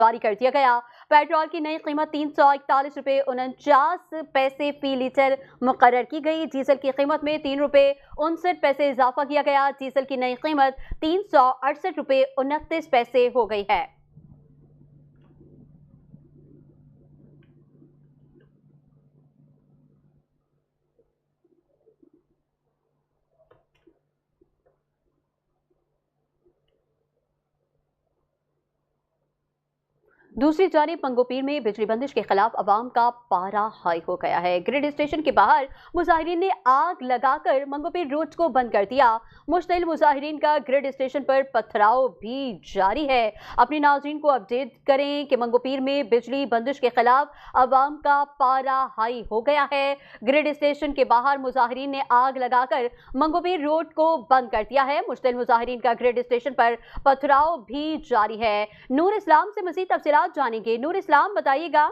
जारी कर दिया गया। पेट्रोल की नई कीमत 341 रुपये 49 पैसे फी लीटर मुकर्रर की गई। डीजल की कीमत में 3 रुपये 59 पैसे इजाफा किया गया। डीजल की नई कीमत 368 रुपये 29 पैसे हो गई है। दूसरी जानिब मंगोपीर में बिजली बंदिश के खिलाफ अवाम का पारा हाई हो गया है। ग्रिड स्टेशन के बाहर मुजाहिरीन ने आग लगाकर मंगोपीर रोड को बंद कर दिया। मुश्तिल मुजाहिरीन का ग्रिड स्टेशन पर पथराव भी जारी है। अपने नाज़रीन को अपडेट करें कि मंगोपीर में बिजली बंदिश के खिलाफ अवाम का पारा हाई हो गया है। ग्रिड स्टेशन के बाहर मुजाहिरीन ने आग लगाकर मंगोपीर रोड को बंद कर दिया है। मुश्तिल मुजाहिरीन का ग्रिड स्टेशन पर पथराव भी जारी है। नूर इस्लाम से मज़ीद तफसीलात जानेंगे। नूर इस्लाम, बताइएगा।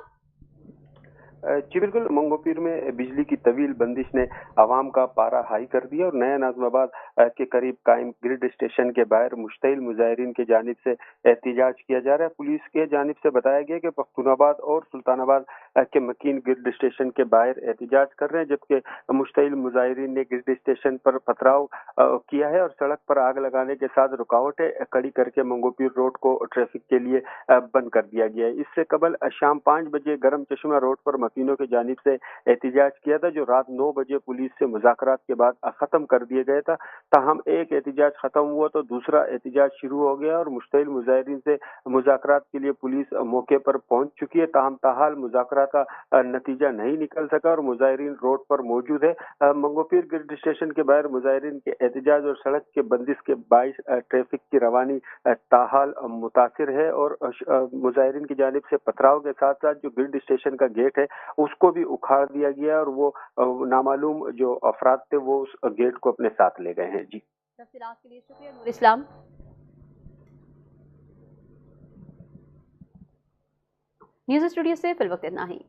जी बिल्कुल, मंगोपीर में बिजली की तवील बंदिश ने आवाम का पारा हाई कर दिया और नया नाज़िमाबाद के करीब कायम ग्रिड स्टेशन के बाहर मुश्तिल मुजाहिरीन की जानिब से एहतिजाज किया जा रहा है। पुलिस के जानिब से बताया गया कि पख्तूनाबाद और सुल्तानाबाद के मकीन ग्रिड स्टेशन के बाहर एहतिजाज कर रहे हैं, जबकि मुश्तिल मुजाहिरीन ने ग्रिड स्टेशन पर पथराव किया है और सड़क पर आग लगाने के साथ रुकावटें खड़ी करके मंगोपीर रोड को ट्रैफिक के लिए बंद कर दिया गया है। इससे कबल शाम 5 बजे गरम चश्मा रोड पर मकीनों की जानिब से एहतिजाज किया था, जो रात 9 बजे पुलिस से मुज़ाकरात के बाद खत्म कर दिया गया था। ताहम एक एहतिजाज खत्म हुआ तो दूसरा एहतिजाज शुरू हो गया और मुश्तिल मुजाहिरीन से मुज़ाकरात के लिए पुलिस मौके पर पहुंच चुकी है। ताहम ताहाल मुज़ाकरात का नतीजा नहीं निकल सका और मुजाहिरीन रोड पर मौजूद है। मंगोपीर ग्रिड स्टेशन के बाहर मुजाहिरीन के एहतिजाज और सड़क के बंदिश के बाइस ट्रैफिक की रवानी ताहाल मुतासिर है और मुजाहिरीन की जानिब से पथराव के साथ साथ जो ग्रिड स्टेशन का गेट है उसको भी उखाड़ दिया गया और वो नामालूम जो अफराद थे वो उस गेट को अपने साथ ले गए हैं। जी, तफसीलात के लिए शुक्रिया नूर इस्लाम। न्यूज़ स्टूडियो से फिल वक्त इतना ही।